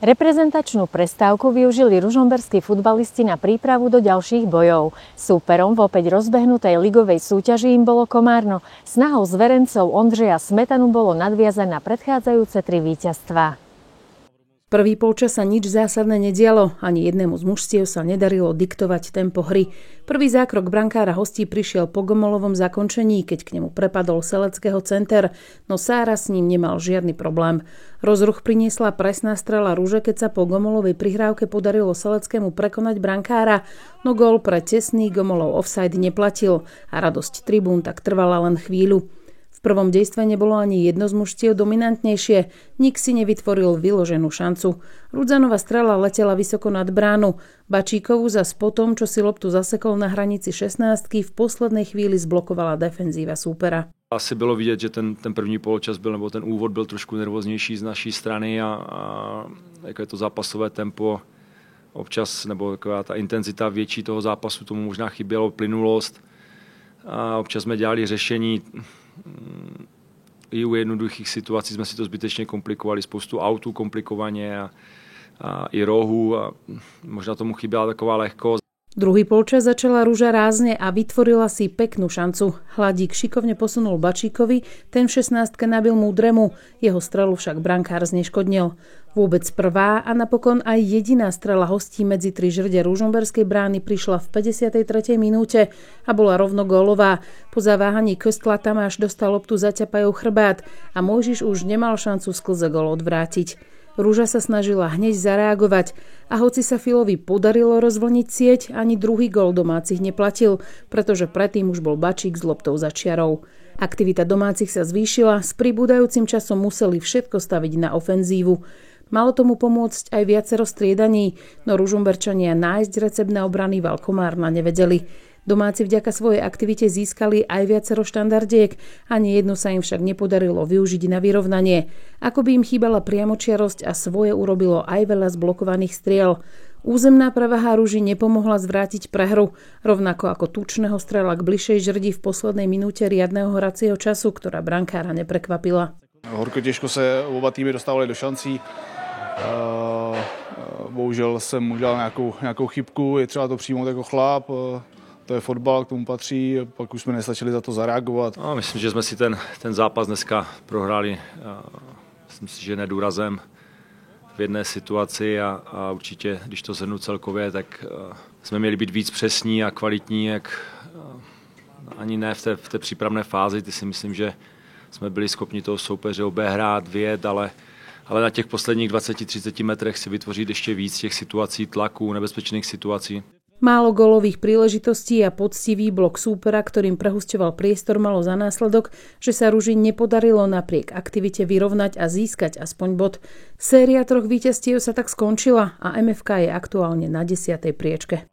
Reprezentačnú prestávku využili ružomberskí futbalisti na prípravu do ďalších bojov. Súperom v opäť rozbehnutej ligovej súťaži im bolo Komárno. Snahou zverencov Ondřeja Smetanu bolo nadviazať na predchádzajúce 3 víťazstvá. Prvý polčas sa nič zásadné nedialo, ani jednému z mužstiev sa nedarilo diktovať tempo hry. Prvý zákrok brankára hostí prišiel po gomolovom zakončení, keď k nemu prepadol Seleckého center, no Sára s ním nemal žiadny problém. Rozruch priniesla presná strela Ruže, keď sa po gomolovej prihrávke podarilo Seleckému prekonať brankára, no gól pre tesný gomolov offside neplatil a radosť tribún tak trvala len chvíľu. V prvom dejstve nebolo ani jedno z mužstiev dominantnejšie, nik si nevytvoril vyloženú šancu. Rudzanova strela letela vysoko nad bránu. Bačíkovu zas potom, čo si loptu zasekol na hranici 16-ky, v poslednej chvíli zblokovala defenzíva súpera. Asi bylo vidět, že ten první poločas byl, nebo ten úvod byl trošku nervóznější z naší strany a jako je to zápasové tempo občas, nebo taková ta intenzita větší toho zápasu, tomu možná chybělo plynulost a občas jsme dělali řešení. I u jednoduchých situací jsme si to zbytečně komplikovali, spoustu autů komplikovaně a i rohu a možná tomu chyběla taková lehkost. Druhý polčas začala Ruža rázne a vytvorila si peknú šancu. Hladík šikovne posunul Bačíkovi, ten v 16-ke nabil Múdremu, jeho strelu však brankár zneškodnil. Vôbec prvá a napokon aj jediná strela hostí medzi 3 žrde ružomberskej brány prišla v 53. minúte a bola rovno gólová. Po zaváhaní Köstla Tamáš dostal loptu za ťapajou chrbát a Mojžiš už nemal šancu sklze gól odvrátiť. Ruža sa snažila hneď zareagovať a hoci sa Filovi podarilo rozvlniť sieť, ani druhý gól domácich neplatil, pretože predtým už bol Bačík s loptou za čiarou. Aktivita domácich sa zvýšila, s pribúdajúcim časom museli všetko staviť na ofenzívu. Malo tomu pomôcť aj viacero striedaní, no Ružomberčania nájsť recept na obrany Val Komárna nevedeli. Domáci vďaka svojej aktivite získali aj viacero štandardiek, ani jednu sa im však nepodarilo využiť na vyrovnanie. Ako by im chýbala priamočiarosť a svoje urobilo aj veľa zblokovaných striel. Územná prevaha Ruži nepomohla zvrátiť prehru, rovnako ako tučného strela k bližšej žrdi v poslednej minúte riadneho hracieho času, ktorá brankára neprekvapila. Horko těžko se oba týmy dostávali do šancí. Bohužel jsem udělal nějakou chybku, je třeba to přijmout jako chlap. To je fotbal, k tomu patří, pak už jsme nestačili za to zareagovat. No, myslím, že jsme si ten zápas dneska prohráli, myslím si, že nedůrazem v jedné situaci a určitě, když to shrnu celkově, tak jsme měli být víc přesní a kvalitní, jak ani ne v té přípravné fázi. Ty si myslím, že jsme byli schopni toho soupeře obehrát, vyjet, ale na těch posledních 20-30 metrech si vytvořit ještě víc těch situací, tlaků, nebezpečných situací. Málo gólových príležitostí a poctivý blok súpera, ktorým prehusťoval priestor, malo za následok, že sa Ruži nepodarilo napriek aktivite vyrovnať a získať aspoň bod. Séria 3 víťazstiev sa tak skončila a MFK je aktuálne na 10. priečke.